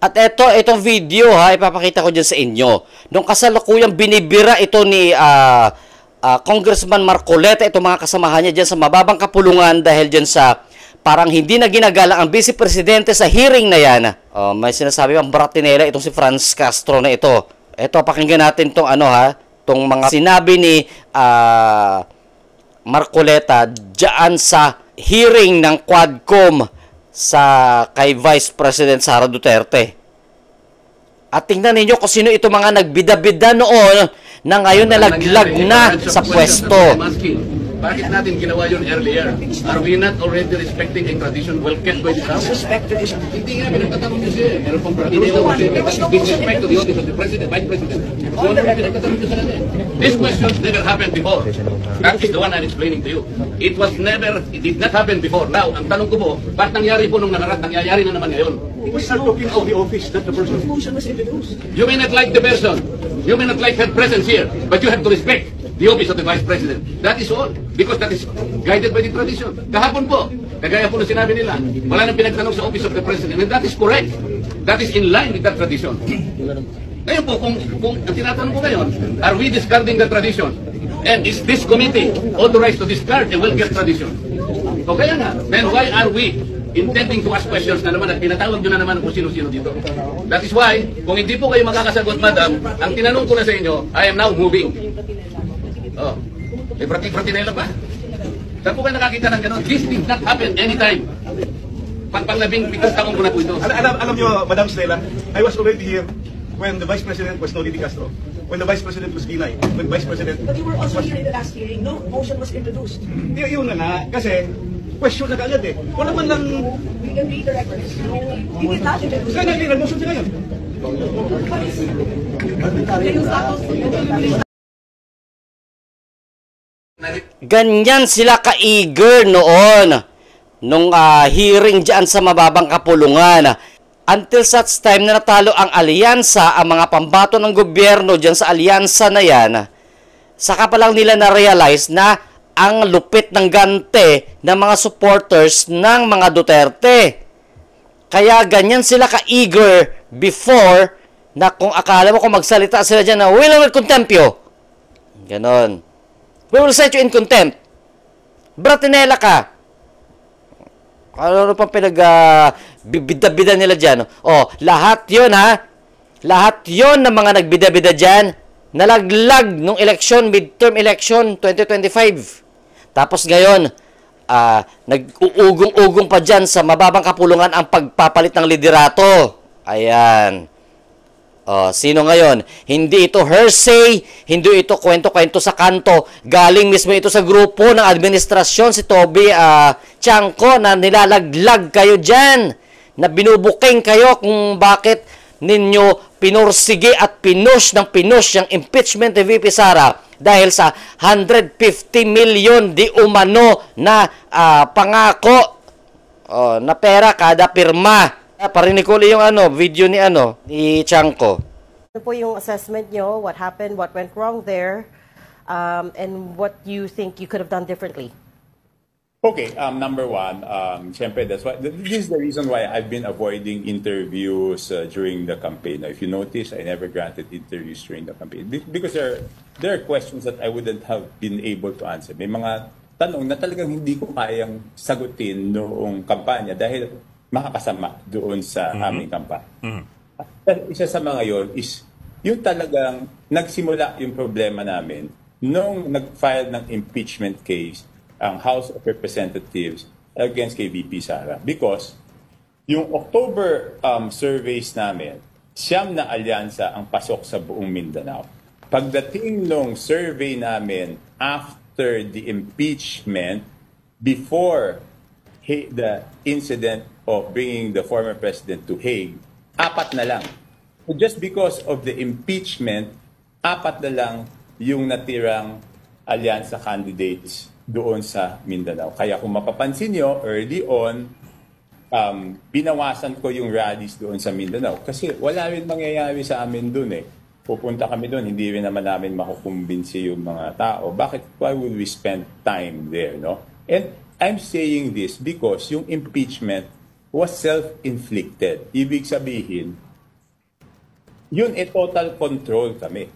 At itong video ha, ipapakita ko dyan sa inyo. Nung kasalukuyang binibira ito ni Congressman Marcoleta, itong mga kasamahan niya dyan sa mababang kapulungan dahil dyan sa parang hindi na ginagalang ang Vice Presidente sa hearing na yan. May sinasabi ang Bratinela, itong si Franz Castro na ito. Ito, pakinggan natin itong itong mga sinabi ni Marcoleta dyan sa hearing ng Quadcom kay Vice President Sara Duterte. At tingnan ninyo kung sino ito mga nagbida-bida noon na ngayon nalaglag na sa pwesto. Bakit natin ginawa yun earlier? Are we not already respecting a tradition well kept by the House? Hindi nga, pinagtatanong niyo siya. Meron pang disrespect to the office of the President, Vice President. So, pinagtatanong niyo sa kanya. This question never happened before. That is the one I'm explaining to you. It did not happen before. Now, ang tanong ko po, bakit nangyari po nung nakaraan, nangyayari na naman ngayon? We start talking of the office, not the person. You may not like the person. You may not like her presence here, but you have to respect the office of the Vice President. That is all. Because that is guided by the tradition. Kahapon po, kagaya po na sinabi nila, wala nang pinagtanong sa office of the President. And that is correct. That is in line with that tradition. Ngayon po, kung ang tinatanong ko ngayon, are we discarding the tradition? And is this committee authorized to discard a well-kept tradition? O kaya nga, then why are we intending to ask questions na naman at pinatawag nyo na naman kung sino-sino dito? That is why, kung hindi po kayo makakasagot, madam, ang tinanong ko na sa inyo, I am now moving. May Bratinela pa. Saan po kayo nakakita ng gano'n? This did not happen anytime. Panglabing 7 taong ko na po ito. Alam nyo, Madam Stella, I was already here when the Vice President was Noli de Castro. When the Vice President was Binay. When Vice President... But you were also here in the last hearing, no? Motion was introduced. Yun na nga, kasi question na kaagad eh. Wala man lang... We can read the records. He did not introduce. Kaya nag-motion siya ngayon. Ganyan sila ka-eager noon nung hearing dyan sa mababang kapulungan. Until such time na natalo ang alyansa, ang mga pambato ng gobyerno dyan sa alyansa na yan, saka pa lang nila na-realize na ang lupit ng gante ng mga supporters ng mga Duterte. Kaya ganyan sila ka-eager before na kung akala mo kung magsalita sila dyan na will contemptio. Ganon. We will set you in contempt. Bratinela ka. Ano pang bida-bida nila dyan? Lahat yun Lahat yun ng mga nagbida-bida dyan, nalaglag nung election, midterm election 2025. Tapos ngayon, nag-uugong-ugong pa dyan sa mababang kapulungan ang pagpapalit ng liderato. Ayan. Sino ngayon? Hindi ito hearsay, hindi ito kwento-kwento sa kanto. Galing mismo ito sa grupo ng administrasyon, si Toby Chanco, na nilalaglag kayo dyan, na binubuking kayo kung bakit ninyo pinursige at pinush yung impeachment ni VP Sara dahil sa 150 million di umano na pangako na pera kada pirma. Parinig ko ulit yung video ni Chanco. Ano po yung assessment nyo? What happened? What went wrong there? And what you think you could have done differently? Okay, number one, syempre, this is the reason why I've been avoiding interviews during the campaign. Now, if you notice, I never granted interviews during the campaign because there are questions that I wouldn't have been able to answer. May mga tanong na talagang hindi ko kayang sagutin noong kampanya dahil makakasama doon sa aming kampanya. Isa sa mga yon is yung talagang nagsimula yung problema namin nung nag-file ng impeachment case ang House of Representatives against kay VP Sara. Because yung October surveys namin, 9 na alyansa ang pasok sa buong Mindanao. Pagdating nung survey namin after the impeachment, before the incident of bringing the former president to Hague, 4 na lang. So just because of the impeachment, 4 na lang yung natirang alyansa candidates doon sa Mindanao. Kaya kung mapapansin nyo, early on, binawasan ko yung rallies doon sa Mindanao. Kasi wala rin mangyayari sa amin doon eh. Pupunta kami doon, hindi rin naman namin makukumbinsi yung mga tao. Bakit? Why would we spend time there, no? And I'm saying this because yung impeachment was self-inflicted. Ibig sabihin, Yun, total control kami.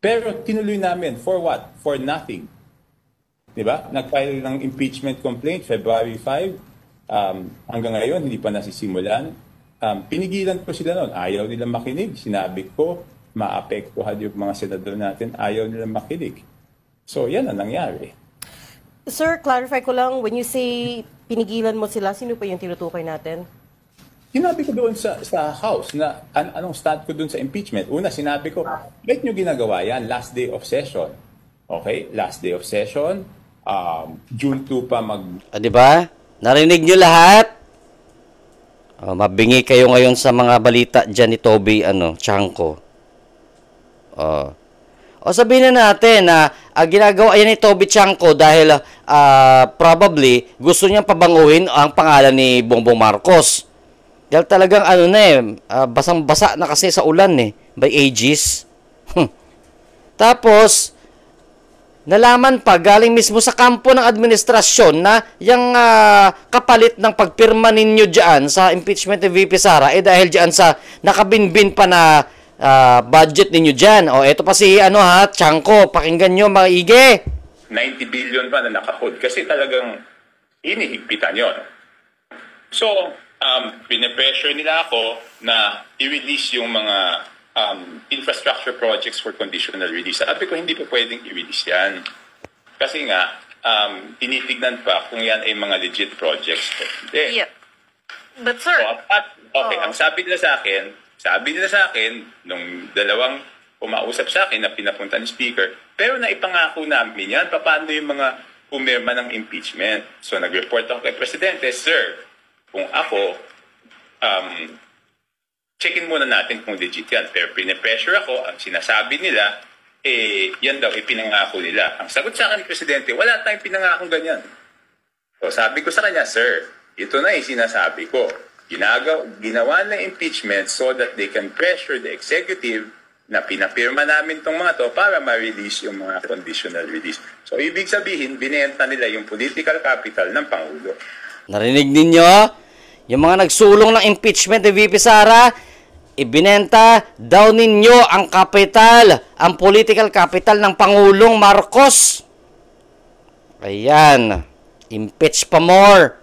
Pero tinuloy namin, for what? For nothing. Diba? Nag-file ng impeachment complaint, February 5. Hanggang ngayon, hindi pa nasisimulan. Pinigilan ko sila noon. Ayaw nilang makinig. Sinabi ko, maapektuhan yung mga senador natin. Ayaw nilang makinig. So, yan ang nangyari. Sir, clarify ko lang, when you say pinigilan mo sila, sino pa yung tinutukoy natin? Sinabi ko doon sa House na anong stand ko doon sa impeachment. Una, sinabi ko, bakit nyo ginagawa yan? Last day of session. Okay? Last day of session. June 2 pa Di ba? Narinig nyo lahat? Mabingi kayo ngayon sa mga balita dyan ni Toby, Chanco. O sabihin na natin na ginagawa yan ni Toby Chanco dahil probably gusto niyang pabanguhin ang pangalan ni Bongbong Marcos. Dahil talagang basang-basa na kasi sa ulan by ages. Tapos, nalaman pa galing mismo sa kampo ng administrasyon na yung kapalit ng pagpirma ninyo dyan sa impeachment ni VP Sara dahil dyan sa nakabinbin pa na budget ninyo dyan. O eto pa si Chanco, pakinggan nyo maigi. 90 billion pa na nakahold kasi talagang inihigpitan yon. So, pinipressure nila ako na i-release yung mga infrastructure projects for conditional release. Sabi ko, hindi pa pwedeng i-release yan. Kasi nga, tinitignan pa kung yan ay mga legit projects. Hindi. Yeah. But sir... Okay, ang sabi nila sa akin, nung dalawang umausap sa akin na pinapunta ni Speaker, pero naipangako namin yan, paano yung mga pumirma ng impeachment. So, nag-report ako kay Presidente, Sir, kung ako, checkin muna natin kung legit yan. Pero pinipressure ako, ang sinasabi nila, yan daw, ipinangako nila. Ang sagot sa akin ni Presidente, wala tayong pinangakong ganyan. So sabi ko sa kanya, Sir, ito na yung sinasabi ko. Ginawa na impeachment so that they can pressure the executive na pinapirma namin tong mga to para ma-release yung mga conditional release. So ibig sabihin, binenta nila yung political capital ng Pangulo. Narinig ninyo? Yung mga nagsulong ng impeachment ni VP Sara, ibinenta daw ninyo ang capital, ang political capital ng Pangulong Marcos. Ayan, impeach pa more.